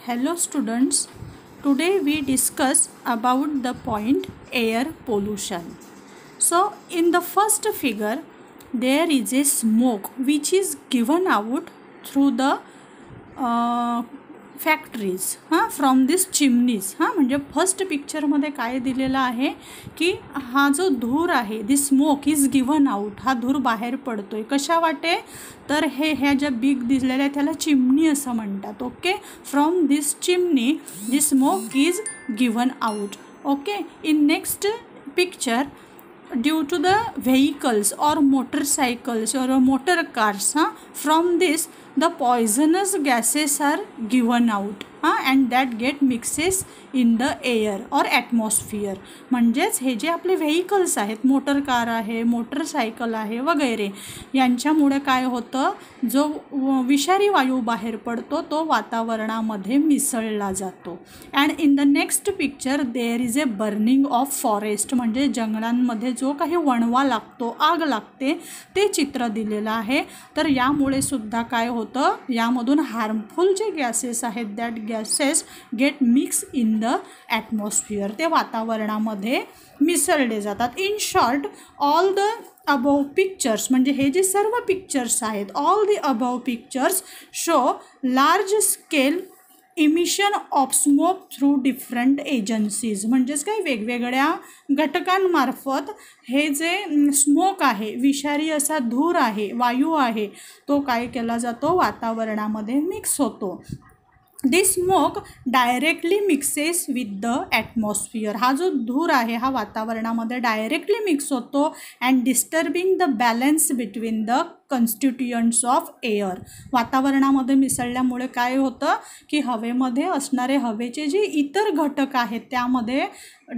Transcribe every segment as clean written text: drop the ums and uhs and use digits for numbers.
Hello students, today we discuss about the point air pollution. So in the first figure there is a smoke which is given out through the factories from this chimneys म्हणजे first पिक्चरमध्ये काय दिलेलं आहे की हा जो धूर आहे दिस स्मोक इज गिवन आउट, हा धूर बाहेर पडतोय कशा वाटे तर ह्या ज्या बिग दिसलेल्या आहे त्याला चिमणी असं म्हणतात. Okay, from this chimney this smoke is given out. Okay, in next picture due to the vehicles or motorcycles or motor cars, from this the poisonous gases are given out and that get mixes in the air or atmosphere. म्हणजेच हे जे आपले vehicles आहेत, motor car आहे, motorcycle आहे वगैरे, यांच्यामुळे काय होतं, जो विषारी वायू बाहेर पडतो तो वातावरणामध्ये मिसळला जातो. And in the next picture there is a burning of forest, म्हणजे जंगलांमध्ये जो काही वणवा लागतो, आग लागते, ते चित्र दिलेलं आहे. तर यामुळे सुद्धा काय होतं, यामधून हार्मफुल जे गॅसेस आहेत that gases gate mix in the atmosphere, ते वातावरणामध्ये मिसळले जातात. In short all the above pictures, म्हणजे हे जे सर्व पिक्चर्स आहेत, all the above pictures show large scale emission of smoke through different agencies. म्हणजेच काही वेगवेगळ्या घटकांमार्फत हे जे स्मोक आहे, विषारी असा धूर आहे, वायू आहे, तो काय केला जातो, वातावरणामध्ये मिक्स होतो. This smoke directly mixes with the atmosphere, हा जो धूर आहे हा वातावरणामध्ये डायरेक्टली मिक्स होतो and disturbing the balance between the constituents of air. वातावरणामध्ये मिसळल्यामुळे काय होतं की हवेमध्ये असणारे हवेचे जे इतर घटक आहेत त्यामध्ये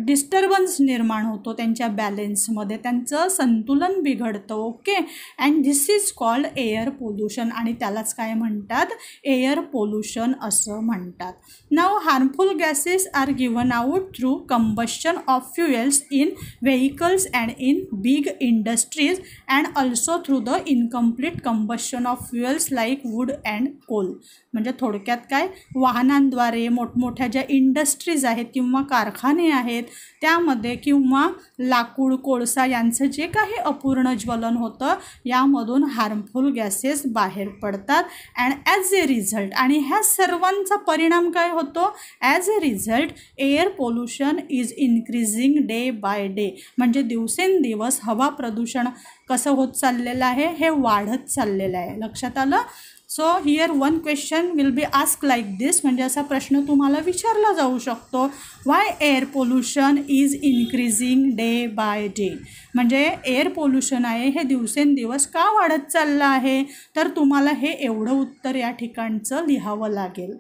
डिस्टर्बन्स निर्माण होतो, त्यांच्या बॅलेन्समध्ये त्यांचं संतुलन बिघडतं. Okay, and this is called air pollution, आणि त्यालाच काय म्हणतात, एअर पोल्युशन असं म्हणतात. Now harmful gases are given out through combustion of fuels in vehicles and in big industries and also through the incomplete combustion of fuels like wood and coal. म्हणजे थोडक्यात काय, वाहनांद्वारे मोठमोठ्या ज्या इंडस्ट्रीज आहेत किंवा कारखाने आहेत त्यामध्ये, किंवा लाकूड, कोळसा यांचं जे काही अपूर्ण ज्वलन होतं यामधून हार्मफुल गॅसेस बाहेर पडतात. अँड ॲज ए रिझल्ट, आणि ह्या सर्वांचा परिणाम काय होतो, as A result air pollution is increasing day by day. म्हणजे दिवसेंदिवस हवा प्रदूषण कसं होत चाललेलं आहे, हे वाढत चाललेलं आहे. लक्षात आलं. So here one question will be ask like this, म्हणजे असा प्रश्न तुम्हाला विचारला जाऊ शकतो, why air pollution is increasing day by day. म्हणजे एअर पोल्युशन आहे हे दिवसेंदिवस का वाढत चाललं आहे, तर तुम्हाला हे एवढं उत्तर या ठिकाणचं लिहावं लागेल.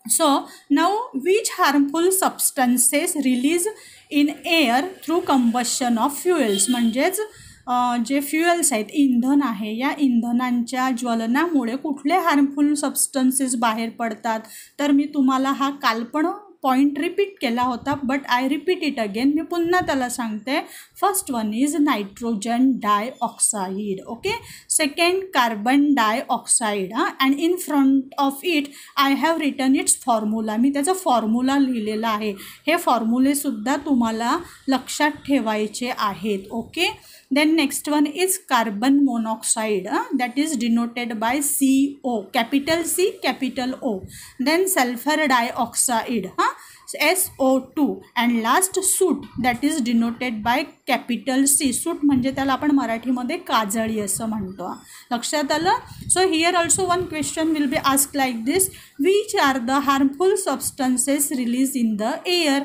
So now which harmful substances release in air through combustion of fuels. म्हणजेच जे फ्युएल्स आहेत, इंधन आहे, या इंधनांच्या ज्वलनामुळे कुठले हार्मफुल सबस्टन्सेस बाहेर पडतात. तर मी तुम्हाला हा कालपण पॉईंट रिपीट केला होता, but I repeat it again. मी पुन्हा त्याला सांगते. First one is nitrogen dioxide. Okay, second carbon dioxide. And in front of it I have written its formula. मी त्याचा फॉर्म्युला लिहिलेला आहे. हे फॉर्म्युलेसुद्धा तुम्हाला लक्षात ठेवायचे आहेत. Okay, then next one is carbon monoxide, that is denoted by CO, capital C capital O. Then sulfur dioxide, SO2, and last soot, that is denoted by capital C. soot म्हणजे त्याला आपण मराठीमध्ये काजळी असं म्हणतो. लक्षात आलं. So here also one question will be ask like this, which are the harmful substances release in the air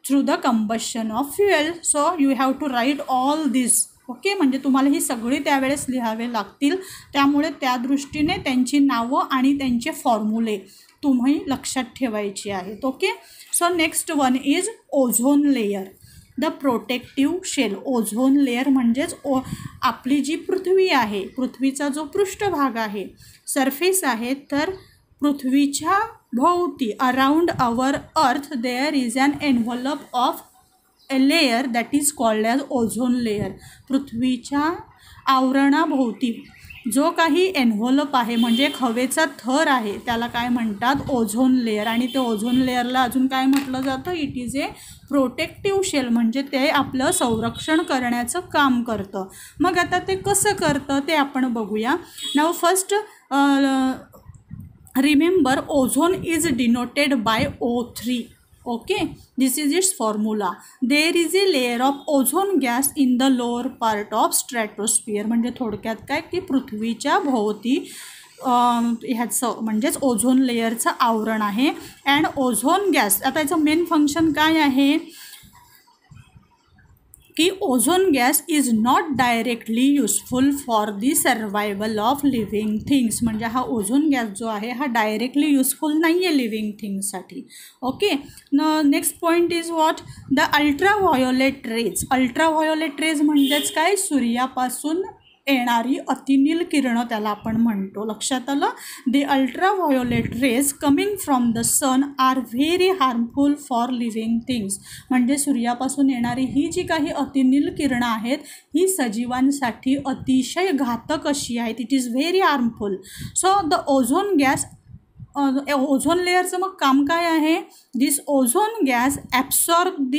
through the combustion of fuel. So you have to write all this. Okay, म्हणजे तुम्हाला ही सगळी त्यावेळेस लिहावे लागतील, त्यामुळे त्या दृष्टीने त्यांची नावं आणि त्यांचे फॉर्म्युले तुम्ही लक्षात ठेवायची आहेत. Okay, so next one is ozone layer, the protective shell. Ozone layer म्हणजेच आपली जी पृथ्वी आहे, पृथ्वीचा जो पृष्ठभाग आहे, सरफेस आहे, तर पृथ्वीच्या भोवती around our earth there is an envelope of a layer that is called as ozone layer. पृथ्वीच्या आवरणाभोवती जो काही एन्व्हॉल्प आहे म्हणजे एक हवेचा थर आहे त्याला काय म्हणतात ओझोन लेअर. आणि ते ओझोन लेअरला अजून काय म्हटलं जातं, it is a protective shell म्हणजे ते आपलं संरक्षण करण्याचं काम करतं. मग आता ते कसं करतं ते आपण बघूया. Now first remember ozone is denoted by O3. Okay, this is its formula. There is a layer of ozone gas in the lower part of stratosphere. म्हणजे थोडक्यात काय की पृथ्वीच्या भोवती ह्याचं म्हणजेच ओझोन लेअरचं आवरण आहे. अँड ओझोन गॅस आता याचं मेन फंक्शन काय आहे की ozone gas is not directly useful for the survival of living things. म्हणजे हा ओझोन गॅस जो आहे हा डायरेक्टली युजफुल नाही आहे लिव्हिंग थिंग्ससाठी. Okay, next point is what the ultraviolet rays. Ultraviolet rays म्हणजेच काय, सूर्यापासून येणारी अतिनील किरणं त्याला आपण म्हणतो. लक्षात आलं. The ultraviolet rays coming from the sun are very harmful for living things. म्हणजे सूर्यापासून येणारी ही जी काही अतिनील किरणं आहेत ही सजीवांसाठी अतिशय घातक अशी आहेत. It is very harmful. So the ozone gas ozone लेअरचं मग काम काय आहे, this ozone gas absorb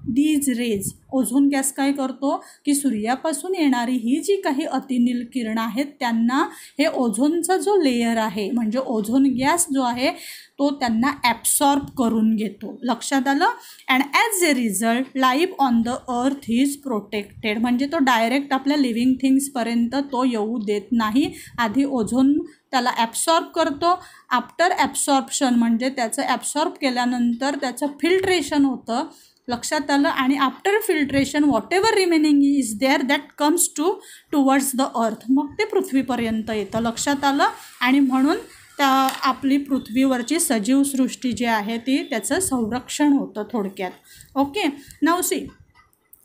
these rays. Ozone gas काय करतो की सूर्यापासून येणारी ही जी काही अतिनील किरणं आहेत त्यांना हे ओझोनचा जो लेयर आहे म्हणजे ओझोन गॅस जो आहे तो त्यांना ॲब्सॉर्ब करून घेतो. लक्षात आलं. And as A result life on the earth is protected. म्हणजे तो डायरेक्ट आपल्या लिव्हिंग थिंग्सपर्यंत तो येऊ देत नाही. आधी ओझोन त्याला ॲब्सॉर्ब करतो. आफ्टर ॲब्सॉर्प्शन म्हणजे त्याचं ॲब्सॉर्ब केल्यानंतर त्याचं फिल्ट्रेशन होतं. लक्षात आलं. आणि after filtration whatever remaining is there that comes towards the earth. मग ते पृथ्वीपर्यंत येतं. लक्षात आलं. आणि म्हणून त्या आपली पृथ्वीवरची सजीवसृष्टी जी आहे ती त्याचं संरक्षण होतं थोडक्यात. Okay, now see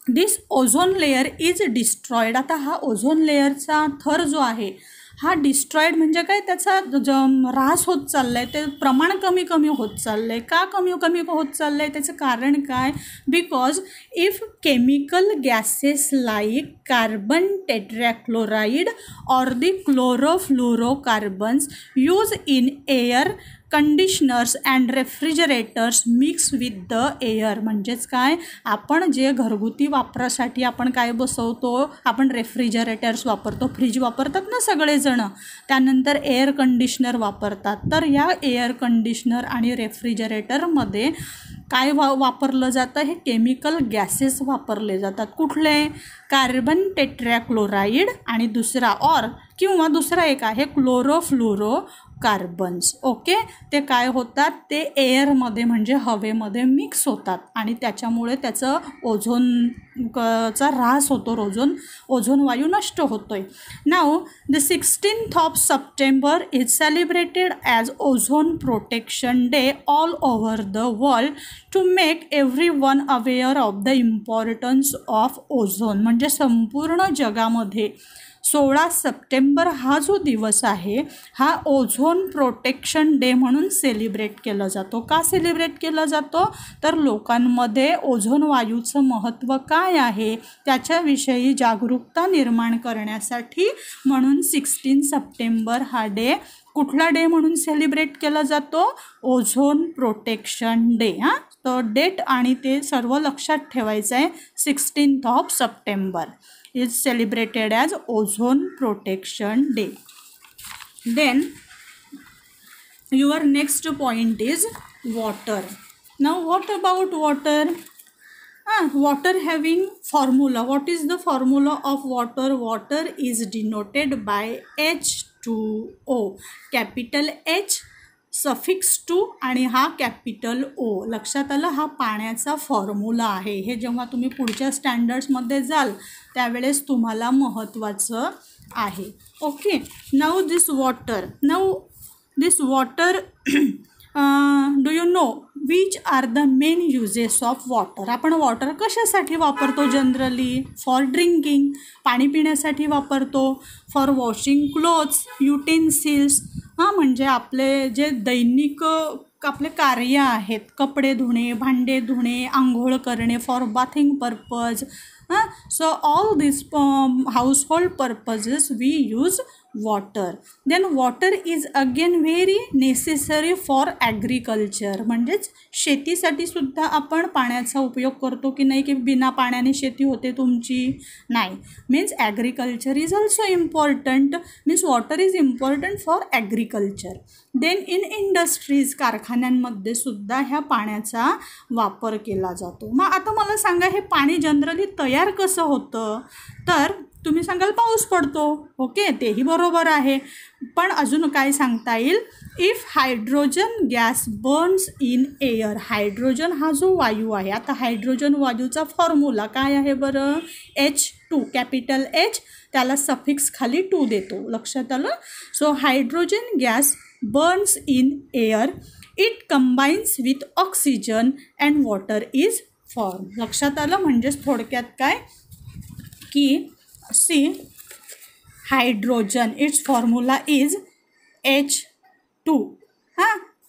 this ozone layer is destroyed. आता हा ओझोन लेअरचा थर जो आहे हा डिस्ट्रॉयड म्हणजे काय, त्याचा ऱ्हास होत चालला आहे. ते प्रमाण कमी कमी होत चाललं आहे. का कमी कमी होत चाललं आहे त्याचं कारण काय, because if chemical gases like carbon tetrachloride or the chlorofluorocarbons use in air conditioners and refrigerators mix with the air. म्हणजेच काय, आपण जे घरगुती वापरासाठी आपण काय बसवतो, आपण रेफ्रिजरेटर्स वापरतो, फ्रीज वापरतात ना सगळेजणं, त्यानंतर एअर कंडिशनर वापरतात. तर या एअर कंडिशनर आणि रेफ्रिजरेटरमध्ये काय वापरलं जातं, हे केमिकल गॅसेस वापरले जातात. कुठले, कार्बन टेट्राक्लोराईड आणि दुसरा एक आहे क्लोरोफ्लोरो कार्बन्स. ओके, ते काय होतात, ते एअरमध्ये म्हणजे हवेमध्ये मिक्स होतात आणि त्याच्यामुळे त्याचं ओझोनचा ऱ्हास होतो. ओझोन वायू नष्ट होतोय. नाव the 16th of September is celebrated as ozone protection day all over the world to make everyone aware of the importance of ozone. म्हणजे संपूर्ण जगामध्ये 16 सप्टेंबर हा जो दिवस आहे हा ओझोन प्रोटेक्शन डे म्हणून सेलिब्रेट केला जातो. का सेलिब्रेट केला जातो, तर लोकांमध्ये ओझोन वायूचं महत्त्व काय आहे त्याच्याविषयी जागरूकता निर्माण करण्यासाठी म्हणून 16 सप्टेंबर हा डे कुठला डे म्हणून सेलिब्रेट केला जातो, ओझोन प्रोटेक्शन डे. तर डेट आणि ते सर्व लक्षात ठेवायचं आहे. 16th of September is celebrated as ozone protection day. Then your next point is water. Now what about water? Water having formula. What is the formula of water? Water is denoted by H2O. Capital H suffix 2 आणि हा capital O. लक्षात आलं. हा पाण्याचा formula आहे. हे जेव्हा तुम्ही पुढच्या स्टँडर्ड्समध्ये जाल त्यावेळेस तुम्हाला महत्त्वाचं आहे. Okay, now this water do you know which are the main uses of water. आपण वॉटर कशासाठी वापरतो जनरली, फॉर ड्रिंकिंग पाणी पिण्यासाठी वापरतो, फॉर वॉशिंग क्लोथ्स युटेन्सिल्स म्हणजे आपले जे दैनिक आपले कार्य आहेत, कपडे धुणे, भांडे धुणे, आंघोळ करणे, for bathing purpose, So all these household purposes we use water. Then water is again very necessary for agriculture. म्हणजेच शेतीसाठी सुद्धा आपण पाण्याचा उपयोग करतो की नाही, की बिना पाण्याने शेती होते तुमची? नाही. Means agriculture is also important. Means water is important for agriculture. Then in industries, कारखान्यांमध्ये सुद्धा ह्या पाण्याचा वापर केला जातो. मग आता मला सांगा, हे पाणी जनरली तयार कसं होतं? तर तुम्ही सांगाल पाऊस पडतो. ओके, तेही बरोबर आहे. पण अजून काय सांगता येईल? If hydrogen gas burns in air. Hydrogen हा जो वायू आहे, आता हायड्रोजन वायूचा फॉर्म्युला काय आहे बरं? H2, कॅपिटल H, त्याला सफिक्स खाली 2 देतो. लक्षात आलं? So hydrogen gas burns in air, it combines with oxygen and water is form. लक्षात आलं? म्हणजेच थोडक्यात काय की see hydrogen, its formula is H2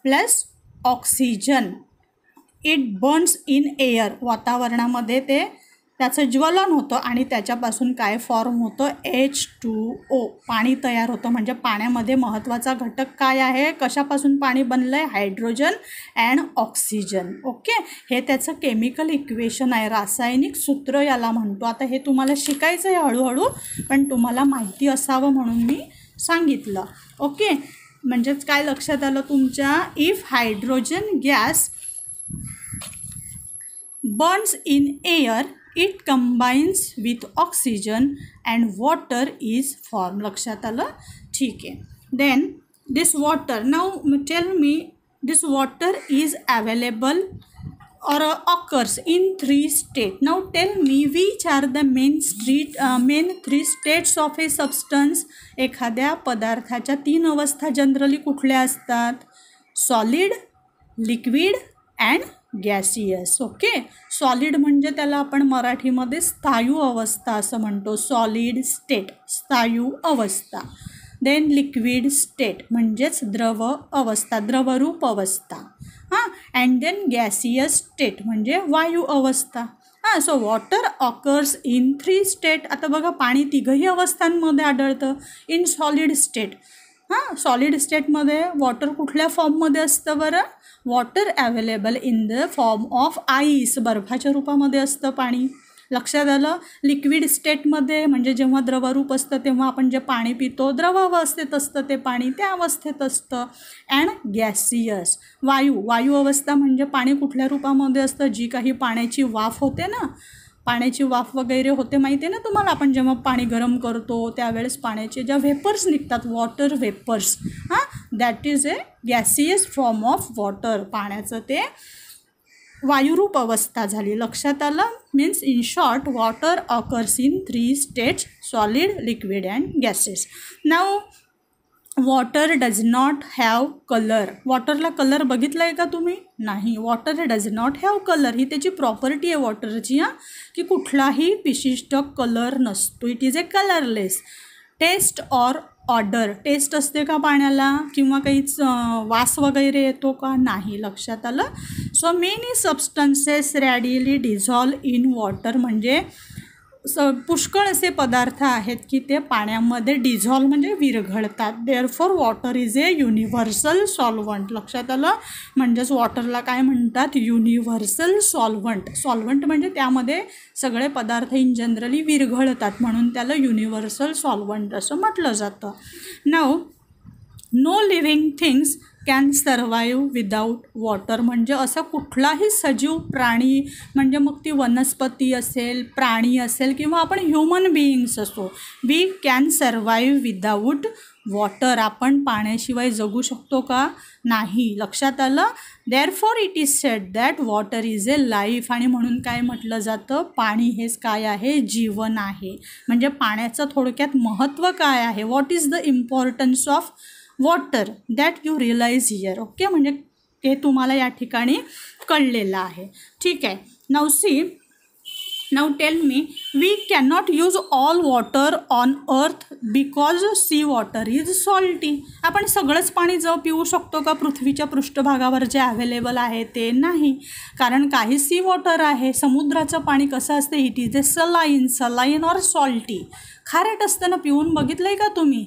plus oxygen. It burns in air, वातावरणामध्ये ते त्याचं ज्वलन होतं आणि त्याच्यापासून काय फॉर्म होतं? H2O, पाणी तयार होतं. म्हणजे पाण्यामध्ये महत्त्वाचा घटक काय आहे? कशापासून पाणी बनलं आहे? Hydrogen and oxygen. ओके, हे त्याचं केमिकल इक्वेशन आहे, रासायनिक सूत्र याला म्हणतो. आता हे तुम्हाला शिकायचं आहे हळूहळू, पण तुम्हाला माहिती असावं म्हणून मी सांगितलं. ओके, म्हणजेच काय लक्षात आलं तुमच्या? If hydrogen gas burns in air, it combines with oxygen and water is form. लक्षात आलं? ठीक आहे. Then this water, now tell me, this water is available or occurs in 3 states. Now tell me which are the main 3 states of a substance. एखाद्या पदार्थाच्या 3 अवस्था generally कुठल्या असतात? Solid, liquid and gaseous. Okay, solid म्हणजे त्याला आपण मराठीमध्ये स्थायू अवस्था असं म्हणतो. सॉलिड स्टेट, स्थायू अवस्था. देन लिक्विड स्टेट म्हणजेच द्रव अवस्था, द्रवरूप अवस्था. अँड देन गॅसियस स्टेट म्हणजे वायू अवस्था. So water occurs in 3 state. आता बघा, पाणी 3ही अवस्थांमध्ये आढळतं. इन सॉलिड स्टेट, सॉलिड स्टेटमध्ये वॉटर कुठल्या फॉर्ममध्ये असतं बरं? Water available in the form of ice, बर्फाच्या रूपामध्ये असतं पाणी. लक्षात आलं? लिक्विड स्टेटमध्ये म्हणजे जेव्हा द्रवरूप असतं तेव्हा आपण जे पाणी पितो द्रवावस्थेत असतं ते पाणी, त्या अवस्थेत असतं. अँड गॅसियस, वायू अवस्था म्हणजे पाणी कुठल्या रूपामध्ये असतं? जी काही पाण्याची वाफ होते ना, पाण्याची वाफ वगैरे होते माहिती आहे ना तुम्हाला, आपण जेव्हा पाणी गरम करतो त्यावेळेस पाण्याचे ज्या व्हेपर्स निघतात, water vapours, that is a gaseous form of water. पाण्याचं ते वायुरूप अवस्था झाली. लक्षात आलं? Means in short water occurs in 3 states, solid, liquid and gases. Now water does not have colour. वॉटरला कलर बघितला आहे का तुम्ही? नाही. Water does not have colour ही त्याची प्रॉपर्टी आहे वॉटरची, की कुठलाही विशिष्ट कलर नसतो. It is a colourless. Taste or odour, taste असते का पाण्याला किंवा काहीच वास वगैरे येतो का? नाही. लक्षात आलं? So many substances readily dissolve in water म्हणजे पुष्कळ असे पदार्थ आहेत की ते पाण्यामध्ये डिझॉल्व म्हणजे विरघळतात. Therefore water is A universal solvent. लक्षात आलं? म्हणजेच वॉटरला काय म्हणतात? Universal solvent. सॉल्व्हंट म्हणजे त्यामध्ये सगळे पदार्थ इन जनरली विरघळतात म्हणून त्याला युनिव्हर्सल सॉल्व्हंट असं म्हटलं जातं. Now no living things can survive without water म्हणजे असा कुठलाही सजीव प्राणी म्हणजे मग ती वनस्पती असेल, प्राणी असेल किंवा आपण ह्युमन बिईंग्स असो, we can survive without water. आपण पाण्याशिवाय जगू शकतो का? नाही. लक्षात आलं? Therefore it is said that water is a life. आणि म्हणून काय म्हटलं जातं? पाणी हेच काय आहे? जीवन आहे. म्हणजे पाण्याचं थोडक्यात महत्त्व काय आहे? What is the importance of water that you realize here. Okay, म्हणजे हे तुम्हाला या ठिकाणी कळलेलं आहे. ठीक आहे. Now see Now tell me, we cannot use all water on earth because sea water is salty. आपण सगळंच पाणी पिऊ शकतो का पृथ्वीच्या पृष्ठभागावर जे अवेलेबल आहे ते नाही, कारण काही सी वॉटर आहे. समुद्राचं पाणी कसं असतं, it is A saline or salty. खारट असतं ना, पिऊन बघितलं आहे का तुम्ही?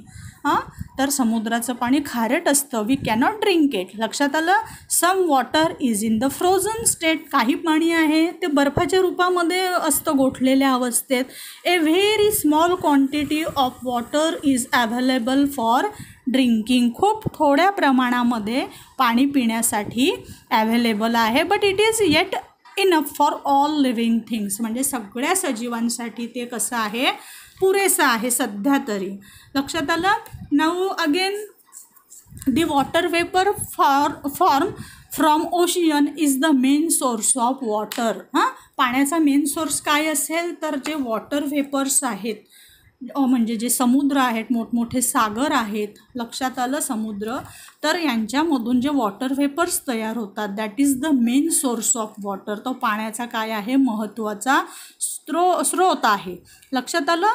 तर समुद्राचं पाणी खारट असतं. We cannot drink it. लक्षात आलं. Some water is in the frozen state. काही पाणी आहे ते बर्फाच्या रूपामध्ये असतं, गोठलेल्या अवस्थेत. A very small quantity of water is available for drinking. खूप थोड्या प्रमाणामध्ये पाणी पिण्यासाठी अवेलेबल आहे. But it is yet enough for all living things. म्हणजे सगळ्या सजीवांसाठी ते कसं आहे, पुरेसं आहे सध्या तरी. लक्षात आलं. Now again the water vapour form from ocean is the main source of water. पाण्याचा मेन सोर्स काय असेल तर जे वॉटर वेपर्स आहेत, म्हणजे जे समुद्र आहेत, मोठमोठे सागर आहेत. लक्षात आलं. समुद्र, तर यांच्यामधून जे वॉटर वेपर्स तयार होतात, that is the main source of water. तो पाण्याचा काय आहे, महत्त्वाचा स्रोत आहे. लक्षात आलं.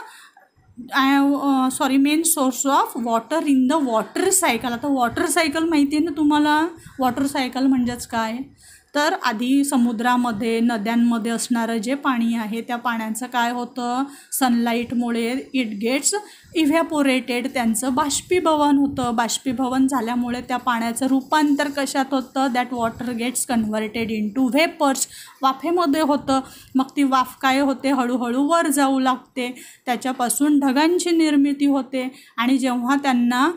Main source of water in the water cycle. आता वॉटर सायकल माहिती आहे ना तुम्हाला. वॉटर सायकल म्हणजेच काय, तर आधी समुद्रामध्ये, नद्यांमध्ये असणारं जे पाणी आहे त्या पाण्याचं काय होतं, सनलाईटमुळे इट गेट्स इव्हॅपोरेटेड. त्यांचं बाष्पीभवन होतं. बाष्पीभवन झाल्यामुळे त्या पाण्याचं रूपांतर कशात होतं, that water gets converted into vapours. वाफेमध्ये होतं. मग ती वाफ काय होते, हळूहळू वर जाऊ लागते. त्याच्यापासून ढगांची निर्मिती होते आणि जेव्हा त्यांना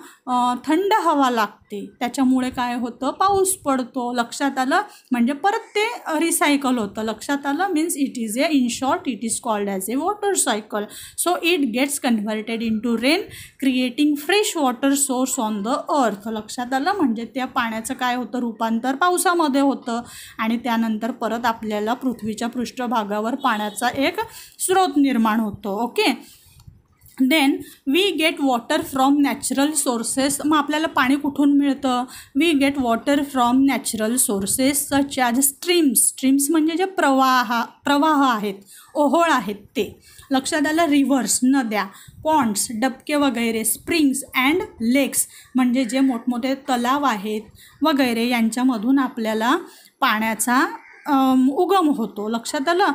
थंड हवा लागते त्याच्यामुळे काय होतं, पाऊस पडतो. लक्षात आलं. म्हणजे परत ते रिसायकल होतं. लक्षात आलं. Means it is a, in short it is called as a water cycle. So it gets converted into rain, creating fresh water source on the earth. लक्षात आलं. म्हणजे त्या पाण्याचं काय होतं, रूपांतर पावसामध्ये होतं आणि त्यानंतर परत आपल्याला पृथ्वीच्या पृष्ठभागावर पाण्याचा एक स्रोत निर्माण होतो. Okay. Then we get water from natural sources. मग आपल्याला पाणी कुठून मिळतं, we get water from natural sources such as streams. Streams म्हणजे जे प्रवाह आहेत, ओहोळ आहेत ते. लक्षात आलं. रिव्हर्स, नद्या, पॉन्ड्स, डबके वगैरे, स्प्रिंग्स अँड लेक्स म्हणजे जे मोठमोठे तलाव आहेत वगैरे, यांच्यामधून आपल्याला पाण्याचा उगम होतो. लक्षात आलं.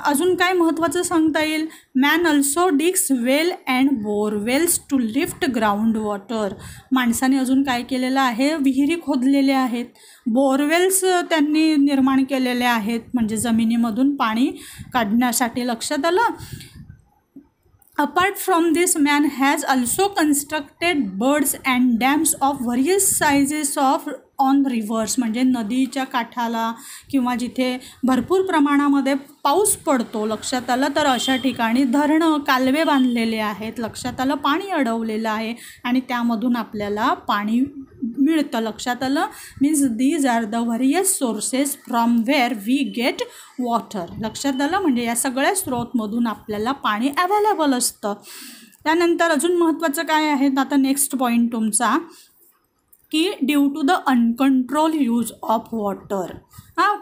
अजून काय महत्त्वाचं सांगता येईल, man also digs well and borewells to lift ground water. माणसाने अजून काय केलेलं आहे, विहिरी खोदलेल्या आहेत, बोरवेल्स त्यांनी निर्माण केलेले आहेत, म्हणजे जमिनीमधून पाणी काढण्यासाठी. लक्षात आलं. Apart from this, man has also constructed birds and dams of various sizes on reverse म्हणजे नदीच्या काठाला किंवा जिथे भरपूर प्रमाणामध्ये पाऊस पडतो. लक्षात आलं. तर अशा ठिकाणी धरणं, कालवे बांधलेले आहेत. लक्षात आलं. पाणी अडवलेलं आहे आणि त्यामधून आपल्याला पाणी मिळतं. लक्षात आलं. Means these are the various sources from where we get water. लक्षात आलं. म्हणजे या सगळ्या स्रोतमधून आपल्याला पाणी अवेलेबल असतं. त्यानंतर अजून महत्त्वाचं काय आहे, आता नेक्स्ट पॉईंट तुमचा, की due to the uncontrol use of water.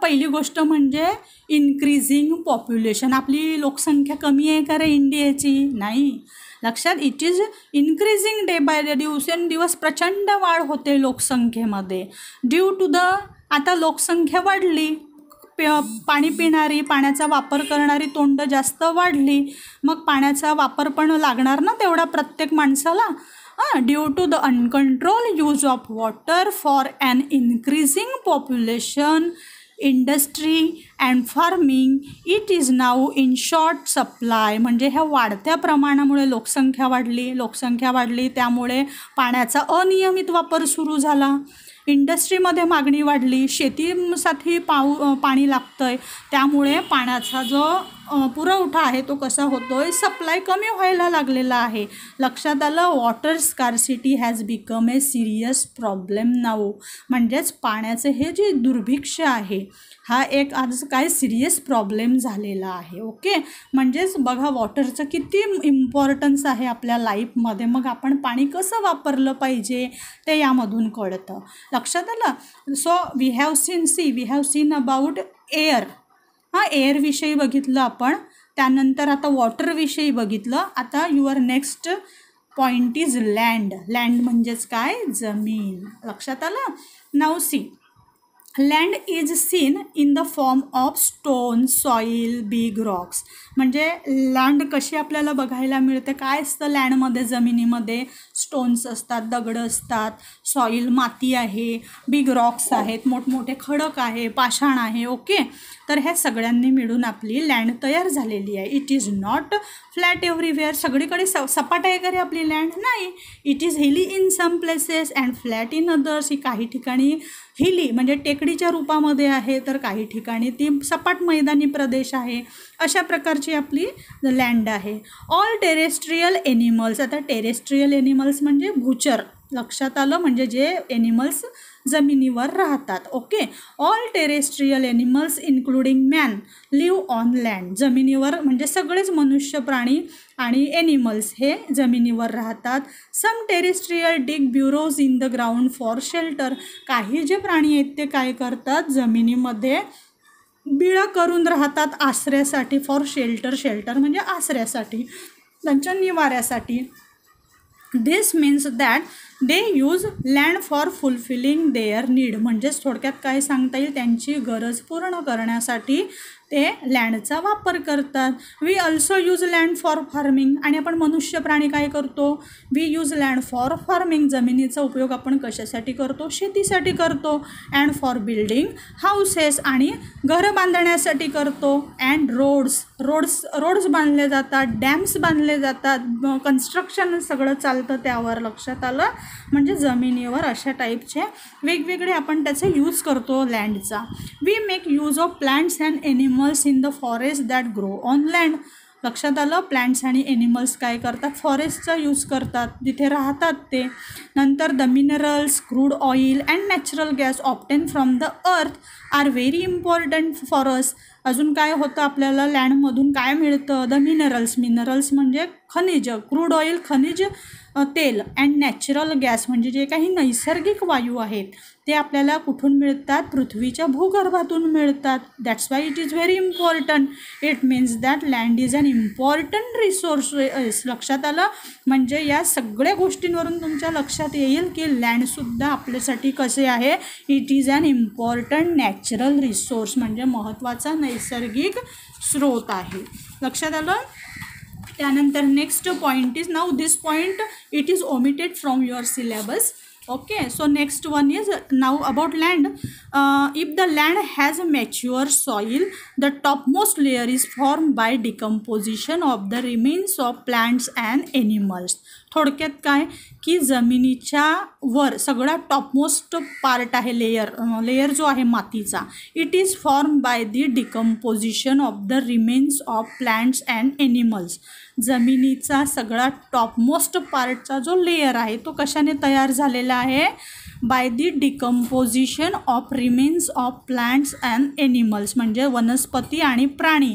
पहिली गोष्ट म्हणजे इन्क्रीजिंग पॉप्युलेशन. आपली लोकसंख्या कमी आहे का रे इंडियाची? नाही. लक्षात. It is increasing day by day. दिवसेंदिवस प्रचंड वाढ होते लोकसंख्येमध्ये. ड्यू टू द, आता लोकसंख्या वाढली, पाणी पिणारी, पाण्याचा वापर करणारी तोंड जास्त वाढली, मग पाण्याचा वापर पण लागणार ना तेवढा प्रत्येक माणसाला. Due to the uncontrol use of water for an increasing population, industry and farming, it is now in short supply. म्हणजे ह्या वाढत्या प्रमाणामुळे लोकसंख्या वाढली त्यामुळे पाण्याचा अनियमित वापर सुरू झाला. इंडस्ट्रीमध्ये मागणी वाढली, शेतीसाठी पाणी लागतं आहे, त्यामुळे पाण्याचा जो पुरवठा आहे तो कसा होतो आहे, सप्लाय कमी व्हायला लागलेला आहे. लक्षात आलं. Water scarcity has become a serious problem now. म्हणजेच पाण्याचं हे जे दुर्भिक्ष्य आहे हा एक आज काय सिरियस प्रॉब्लेम झालेला आहे. ओके. म्हणजेच बघा वॉटरचं किती इम्पॉर्टन्स आहे आपल्या लाईफमध्ये. मग आपण पाणी कसं वापरलं पाहिजे ते यामधून कळतं. लक्षात आलं. So we have seen about air. हां, एअरविषयी बघितलं आपण, त्यानंतर आता वॉटरविषयी बघितलं. आता your next point is land. Land म्हणजेच काय? जमीन. लक्षात आलं? Now see, land is seen in the form of stone, soil, big rocks. म्हणजे लँड कशी आपल्याला बघायला मिळते? काय असतं लँडमध्ये? जमिनीमध्ये स्टोन्स असतात, दगड असतात, सॉईल माती आहे, बिग रॉक्स आहेत, मोठमोठे खडक आहे, पाषाण आहे. ओके, तर ह्या सगळ्यांनी मिळून आपली लँड तयार झालेली आहे. It is not flat everywhere. सगळीकडे सपाट आहे का रे आपली लँड? नाही. It is hilly in some places and flat in others. ही काही ठिकाणी हिली म्हणजे टेकडीच्या रूपामध्ये आहे, तर काही ठिकाणी ती सपाट मैदानी प्रदेश आहे. अशा प्रकारची आपली लँड आहे. All terrestrial animals. आता टेरेस्ट्रियल एनिमल्स म्हणजे भूचर. लक्षात आलं? म्हणजे जे एनिमल्स जमिनीवर राहतात. Okay, all terrestrial animals including man live on land. जमिनीवर म्हणजे सगळेच मनुष्य, प्राणी आणि एनिमल्स हे जमिनीवर राहतात. Some terrestrial dig burrows in the ground for shelter. काही जे प्राणी आहेत ते काय करतात? जमिनीमध्ये बिळं करून राहतात आश्रयासाठी. फॉर शेल्टर, शेल्टर म्हणजे आश्रयासाठी, त्यांच्या निवाऱ्यासाठी. This means that they use land for fulfilling their need. म्हणजेच थोडक्यात काय सांगता येईल? त्यांची गरज पूर्ण करण्यासाठी ते लँडचा वापर करतात. We also use land for farming. आणि आपण मनुष्य प्राणी काय करतो? We use land for farming. जमिनीचा उपयोग आपण कशासाठी करतो? शेतीसाठी करतो. And for building houses. आणि घरं बांधण्यासाठी करतो. अँड रोड्स बांधले जातात, डॅम्स बांधले जातात, कन्स्ट्रक्शन सगळं चालतं त्यावर. लक्षात आलं? म्हणजे जमिनीवर अशा टाईपचे वेगवेगळे आपण त्याचा यूज करतो लँडचा. We make use of plants and animals in the forest that grow on land. लक्षात आलं? प्लांट्स आणि एनिमल्स काय करतात? फॉरेस्टचा यूज करतात, तिथे राहतात ते. नंतर the minerals, crude oil and natural gas obtain from the earth are very important for us. अजून काय होतं आपल्याला लँडमधून? काय मिळतं? The minerals. मिनरल्स म्हणजे खनिज. क्रूड ऑइल खनिज तेल. अँड नॅचरल गॅस म्हणजे जे काही नैसर्गिक वायू आहेत ते आपल्याला कुठून मिळतात? पृथ्वीच्या भूगर्भातून मिळतात. That's why it is very important. It means that land is an important resource. लक्षात आलं? म्हणजे या सगळ्या गोष्टींवरून तुमच्या लक्षात येईल की लँडसुद्धा आपल्यासाठी कसे आहे? It is an important natural resource. म्हणजे महत्त्वाचा नैसर्गिक स्रोत आहे. लक्षात आलं? त्यानंतर next point is, now this point it is omitted from your syllabus. Okay, so next one is now about land. If the land has a mature soil, the topmost layer is formed by decomposition of the remains of plants and animals. थोडक्यात काय की जमिनीच्या वर सगळा topmost part आहे, layer जो आहे मातीचा. It is form by the decomposition of the remains of plants and animals. जमिनीचा सगळा टॉपमोस्ट पार्टचा जो लेयर आहे तो कशाने तयार झालेला आहे? By the decomposition of remains of plants and animals. म्हणजे वनस्पती आणि प्राणी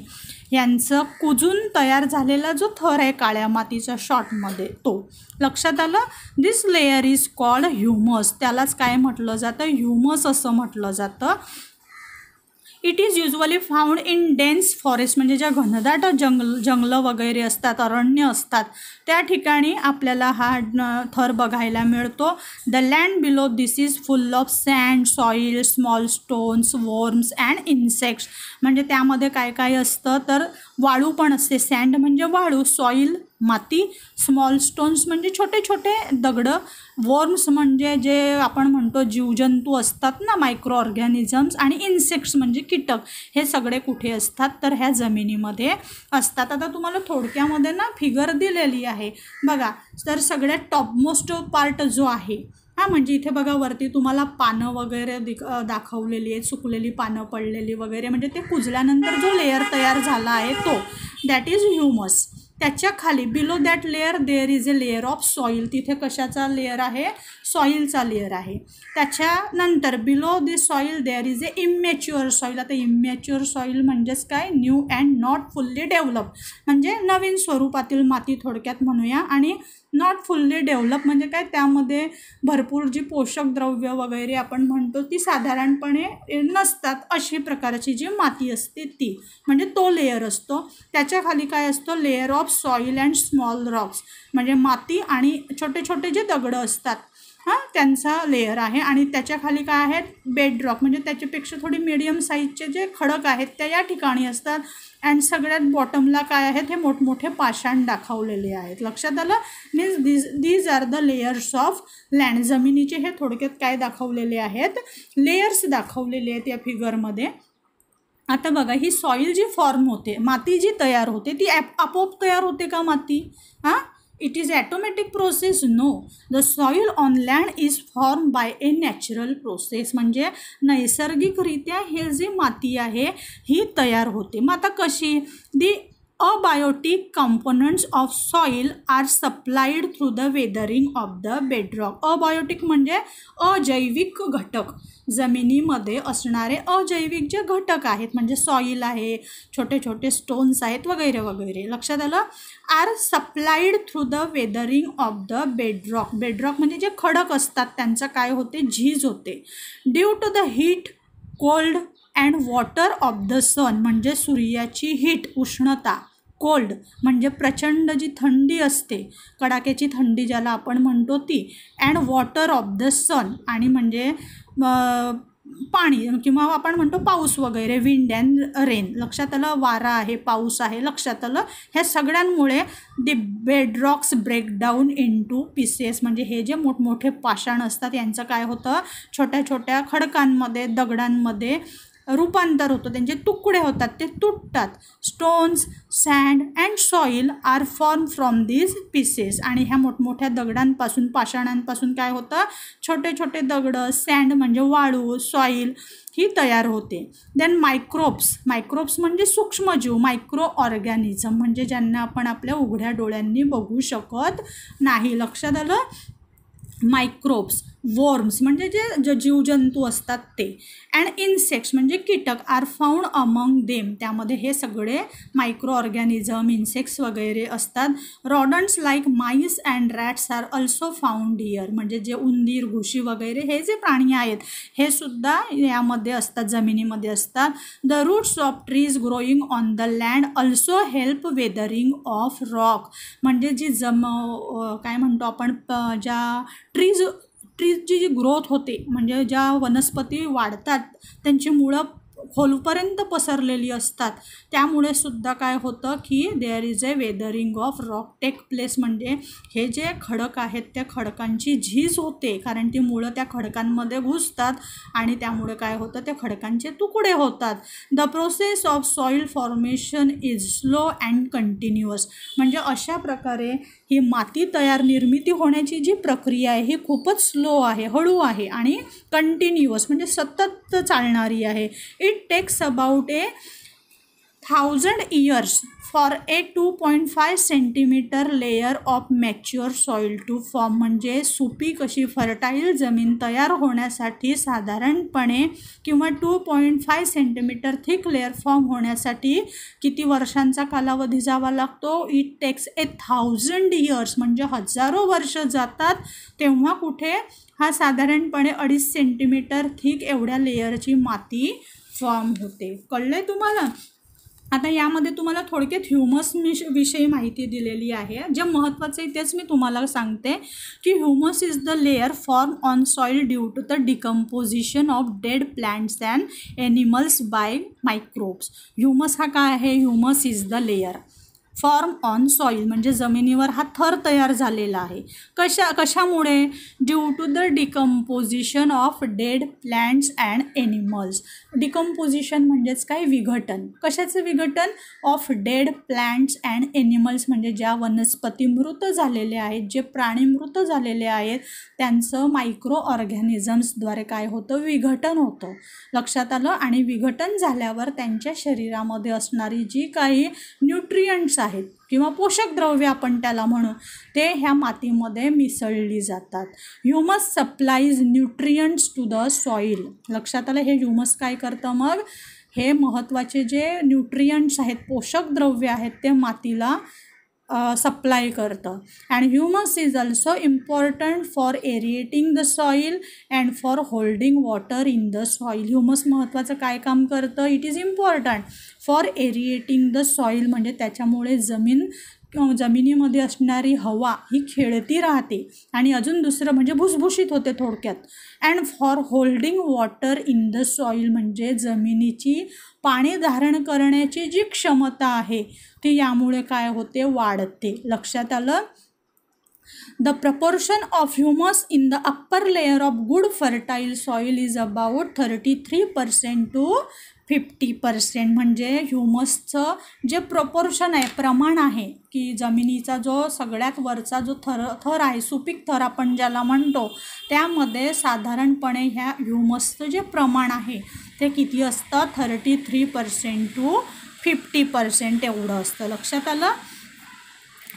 यांचं कुजून तयार झालेला जो थर आहे काळ्या मातीच्या शॉर्टमध्ये तो. लक्षात आलं? This layer is called humus. त्यालाच काय म्हटलं जातं? ह्युमस असं म्हटलं जातं. It is usually found in dense forest. म्हणजे ज्या घनदाट जंगलं वगैरे असतात, अरण्य असतात, त्या ठिकाणी आपल्याला हा थर बघायला मिळतो. The land below this is full of sand, soil, small stones, worms and insects. म्हणजे त्यामध्ये काय काय असतं? तर वाळू पण असते. सँड म्हणजे वाळू, सॉईल माती, स्मॉल स्टोन्स म्हणजे छोटे छोटे दगडं, वॉर्म्स म्हणजे जे आपण म्हणतो जीवजंतू असतात ना, मायक्रो ऑर्गॅनिझम्स, आणि इन्सेक्ट्स म्हणजे कीटक. हे सगळे कुठे असतात? तर ह्या जमिनीमध्ये असतात. आता तुम्हाला थोडक्यामध्ये ना फिगर दिलेली आहे बघा. तर सगळ्यात टॉपमोस्ट पार्ट जो आहे म्हणजे इथे बघा वरती तुम्हाला पानं वगैरे दाखवलेली आहेत, सुकलेली पानं पडलेली वगैरे, म्हणजे ते कुजल्यानंतर जो लेयर तयार झाला आहे तो, दॅट इज ह्युमस. त्याच्या खाली below that layer there is a layer of soil, तिथे कशाचा लेअर आहे, सॉईलचा लेअर आहे. त्याच्यानंतर below this soil there is a immature soil. आता इमॅच्युअर सॉईल म्हणजेच काय, new and not fully develop, म्हणजे नवीन स्वरूपातील माती थोडक्यात म्हणूया. आणि नॉट फुल्ली डेव्हलप म्हणजे काय, त्यामध्ये भरपूर जी पोषक द्रव्य वगैरे आपण म्हणतो ती साधारणपणे नसतात, अशी प्रकारची जी माती असते ती, म्हणजे तो लेअर असतो. त्याच्या खाली काय असतो, layer of soil and small Roxx, म्हणजे माती आणि छोटे छोटे जे दगडं असतात त्यांचा लेअर आहे. आणि त्याच्या खाली काय आहेत, बेड रॉक, म्हणजे त्याच्यापेक्षा थोडी मीडियम साईजचे जे खडक आहेत त्या या ठिकाणी असतात. अँड सगळ्यात बॉटमला काय आहेत, हे मोठमोठे पाषाण दाखवलेले आहेत. लक्षात आलं. Means these are the layers of land. जमिनीचे हे थोडक्यात काय दाखवलेले आहेत, लेयर्स दाखवलेले आहेत या फिगरमध्ये. आता बघा, ही सॉईल जी फॉर्म होते, माती जी तयार होते, ती आपोआप तयार होते का माती? It is automatic process? No. The soil on land is formed by a natural process. म्हणजे नैसर्गिकरित्या हे जी माती आहे ही तयार होते. मग आता कशी? The abiotic components of soil are supplied through the weathering of the bedrock. Abiotic म्हणजे अजैविक घटक, जमिनीमध्ये असणारे अजैविक जे घटक आहेत, म्हणजे सॉईल आहे, छोटे छोटे स्टोन्स आहेत वगैरे वगैरे. लक्षात आलं. Are supplied through the weathering of the bedrock. Bedrock म्हणजे जे खडक असतात त्यांचं काय होते, झीज होते. Due to the heat, cold and water of the sun, म्हणजे सूर्याची हीट, उष्णता, कोल्ड म्हणजे प्रचंड जी थंडी असते, कडाक्याची थंडी ज्याला आपण म्हणतो ती, अँड वॉटर ऑफ द सन, आणि म्हणजे पाणी किंवा आपण म्हणतो पाऊस वगैरे, विंड अँड रेन. लक्षात आलं. वारा आहे, पाऊस आहे, लक्षात आलं. ह्या सगळ्यांमुळे the bedrocks break down into pieces, म्हणजे हे जे मोठमोठे पाषाण असतात यांचं काय होतं, छोट्या छोट्या खडकांमध्ये, दगडांमध्ये रूपांतर होतं, त्यांचे तुकडे होतात, ते तुटतात. Stones, sand and soil are form from these pieces. आणि ह्या मोठमोठ्या दगडांपासून, पाषाणांपासून काय होतं, छोटे छोटे दगडं, सँड म्हणजे वाळू, सॉईल ही तयार होते. Then microbes. मायक्रोब्स म्हणजे सूक्ष्मजीव, मायक्रो ऑर्गॅनिझम म्हणजे ज्यांना आपण आपल्या उघड्या डोळ्यांनी बघू शकत नाही. लक्षात आलं. मायक्रोब्स, वॉर्म्स म्हणजे जे जीवजंतू असतात ते, अँड इन्सेक्ट्स म्हणजे कीटक, आर फाउंड अमंग देम, त्यामध्ये हे सगळे मायक्रो ऑर्गॅनिझम, इन्सेक्ट्स वगैरे असतात. Rodents like mice and rats are also found here, म्हणजे जे उंदीर, घुशी वगैरे हे जे प्राणी आहेत हे सुद्धा यामध्ये असतात, जमिनीमध्ये असतात. The roots of trees growing on the land also help weathering of rock, म्हणजे जी काय म्हणतो आपण, ज्या ट्रीजची जी ग्रोथ होते, म्हणजे ज्या वनस्पती वाढतात त्यांची मुळं खोलपर्यंत पसरलेली असतात, त्यामुळे सुद्धा काय होतं की there is a weathering of rock take place, म्हणजे हे जे खडक आहेत त्या खडकांची झीज होते, कारण ती मुळं त्या खडकांमध्ये घुसतात आणि त्यामुळे काय होतं, त्या खडकांचे तुकडे होतात. The process of soil formation is slow and continuous, म्हणजे अशा प्रकारे ही माती तयार, निर्मिती होण्याची जी प्रक्रिया आहे ही खूपच स्लो आहे, हळू आहे आणि कंटिन्युअस म्हणजे सतत चालणारी आहे. It takes about 1000 years for a 2.5 centimetre layer of mature soil to form, म्हणजे सुपीक अशी फर्टाईल जमीन तयार होण्यासाठी साधारणपणे किंवा 2.5 सेंटीमीटर थिक लेयर फॉर्म होण्यासाठी किती वर्षांचा कालावधी जावा लागतो. इट टेक्स 1000 years म्हणजे हजारो वर्ष जातात, तेव्हा कुठे हा साधारणपणे 2.5 सेंटीमीटर थिक एवढ्या लेयरची माती फॉर्म होते. कळलंय तुम्हाला. आता यामध्ये तुम्हाला थोडक्यात ह्युमस विषयी माहिती दिलेली आहे. जे महत्त्वाचं आहे तेच मी तुम्हाला सांगते की humus is the layer form on soil due to the decomposition of dead plants and animals by microbes. Humus हा काय आहे, humus is the layer form on soil म्हणजे जमिनीवर हा थर तयार झालेला आहे. कशामुळे, due to the decomposition of dead plants and animals. Decomposition म्हणजेच काय, विघटन. कशाचं विघटन, of dead plants and animals म्हणजे ज्या वनस्पती मृत झालेल्या आहेत, जे प्राणी मृत झालेले आहेत त्यांचं मायक्रो ऑर्गॅनिझम्सद्वारे काय होतं, विघटन होतं. लक्षात आलं. आणि विघटन झाल्यावर त्यांच्या शरीरामध्ये असणारी जी काही न्यूट्रियंट्स आहेत आहेत किंवा पोषक द्रव्य आपण त्याला म्हणू, ते ह्या मातीमध्ये मिसळली जातात. Humus supplies nutrients to the soil. लक्षात आलं, हे ह्युमस काय करतं, मग हे महत्त्वाचे जे न्यूट्रियंट्स आहेत, पोषक द्रव्य आहेत, ते मातीला सप्लाय करतं. And humus is also important for aerating the soil and for holding water in the soil. Humus महत्त्वाचं काय काम करतं, it is important for aerating the soil, म्हणजे त्याच्यामुळे जमिनीमध्ये असणारी हवा ही खेळती राहते आणि अजून दुसरं म्हणजे भुसभुशीत होते थोडक्यात. And for holding water in the soil, म्हणजे जमिनीची पाणी धारण करण्याची जी क्षमता आहे ती यामुळे काय होते, वाढते. लक्षात आलं. The proportion of humus in the upper layer of good fertile soil is about 33% to 50%. म्हणजे ह्युमसचं जे प्रपोर्शन आहे, प्रमाण आहे, की जमिनीचा जो सगळ्यात वरचा जो थर आहे, सुपीक थर आपण ज्याला म्हणतो, त्यामध्ये साधारणपणे ह्या ह्युमसचं जे प्रमाण आहे ते किती असतं, 33% to 50% एवढं असतं. लक्षात आलं.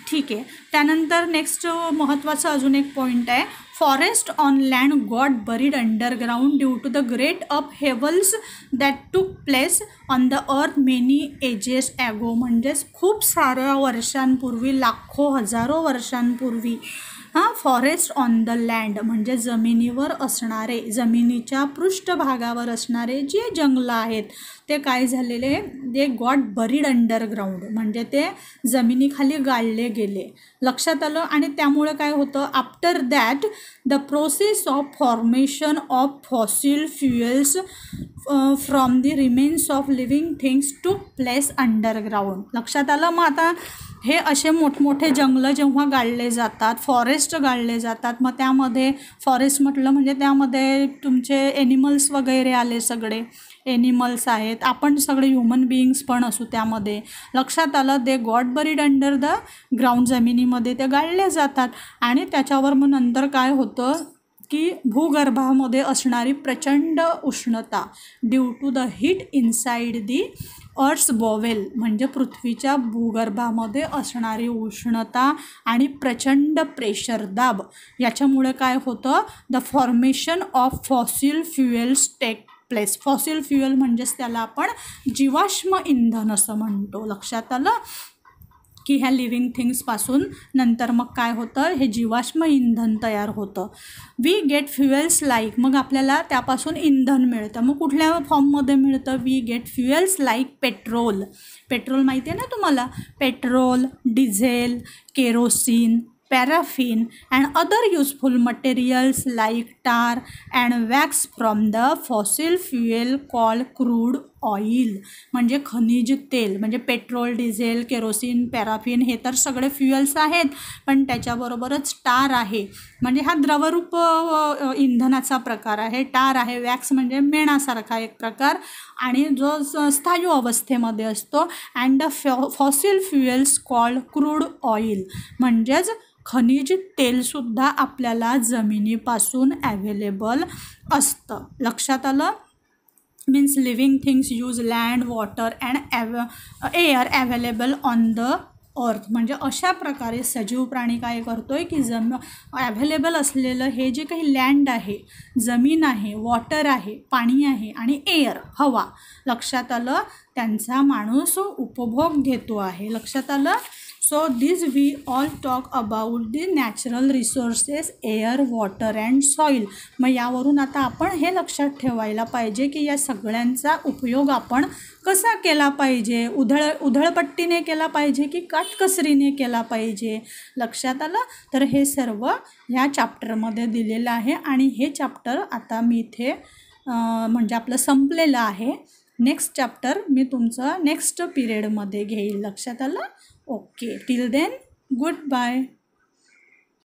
ठीक आहे. त्यानंतर नेक्स्ट महत्त्वाचं अजून एक पॉईंट आहे, forest on land got buried underground due to the great upheavals that took place on the earth many ages ago. म्हणजेच खूप साऱ्या वर्षांपूर्वी, लाखो हजारो वर्षांपूर्वी फॉरेस्ट ऑन द लँड म्हणजे जमिनीवर असणारे, जमिनीच्या पृष्ठभागावर असणारे जे जंगलं आहेत ते काय झालेले, ते गॉट बरीड अंडरग्राउंड, म्हणजे ते जमिनीखाली गाळले गेले. लक्षात आलं. आणि त्यामुळे काय होतं, after that the process of formation of fossil fuels from the remains of living things टूक प्लेस अंडरग्राउंड. लक्षात आलं. मग आता हे असे मोठमोठे जंगलं जेव्हा गाळले जातात, फॉरेस्ट गाळले जातात, मग त्यामध्ये फॉरेस्ट म्हटलं म्हणजे त्यामध्ये तुमचे ॲनिमल्स वगैरे आले, सगळे ॲनिमल्स आहेत, आपण सगळे ह्युमन बिईंग्स पण असू त्यामध्ये. लक्षात आलं. They got buried under the ground, जमिनीमध्ये ते गाळले जातात. आणि त्याच्यावर मग नंतर काय होतं की भूगर्भामध्ये असणारी प्रचंड उष्णता due to the heat inside the earth's bowel, म्हणजे पृथ्वीच्या भूगर्भामध्ये असणारी उष्णता आणि प्रचंड प्रेशर दाब, याच्यामुळे काय होतं, the formation of fossil fuels take place. Fossil fuel म्हणजेच त्याला आपण जीवाश्म इंधन असं म्हणतो. लक्षात आलं की ह्या लिव्हिंग थिंग्सपासून नंतर मग काय होतं, हे जीवाश्म इंधन तयार होतं. वी गेट फ्युएल्स लाईक, मग आपल्याला त्यापासून इंधन मिळतं. मग कुठल्या फॉर्ममध्ये मिळतं, we get fuels like petrol. Petrol माहिती आहे ना तुम्हाला, petrol, diesel, kerosene, paraffin and other useful materials like tar and wax from the fossil fuel called crude oil. म्हणजे खनिज तेल, म्हणजे पेट्रोल, डिझेल, केरोसिन, पॅराफिन हे तर सगळे फ्युएल्स आहेत, पण त्याच्याबरोबरच टार आहे, म्हणजे हा द्रवरूप इंधनाचा प्रकार आहे. टार आहे, वॅक्स म्हणजे मेणासारखा एक प्रकार, आणि जो स्थायू अवस्थेमध्ये असतो. And the fossil fuels called crude oil, म्हणजेच खनिज तेलसुद्धा आपल्याला जमिनीपासून ॲव्हेलेबल असतं. लक्षात आलं. Means living things use land, water and air available on the अर्थ. म्हणजे अशा प्रकारे सजीव प्राणी काय करतोय की ॲव्हेलेबल असलेलं हे जे काही लँड आहे, जमीन आहे, वॉटर आहे, पाणी आहे, आणि एअर, हवा, लक्षात आलं, त्यांचा माणूस उपभोग घेतो आहे. लक्षात आलं. So this we all talk about the natural resources, air, water and soil. मग यावरून आता आपण हे लक्षात ठेवायला पाहिजे की या सगळ्यांचा उपयोग आपण कसा केला पाहिजे, उधळपट्टीने केला पाहिजे की काटकसरीने केला पाहिजे. लक्षात आलं. तर हे सर्व ह्या चॅप्टरमध्ये दिलेलं आहे आणि हे चॅप्टर आता मी इथे म्हणजे आपलं संपलेलं आहे. नेक्स्ट चॅप्टर मी तुमचं नेक्स्ट पिरियडमध्ये घेईल. लक्षात आलं. Okay, till then good bye.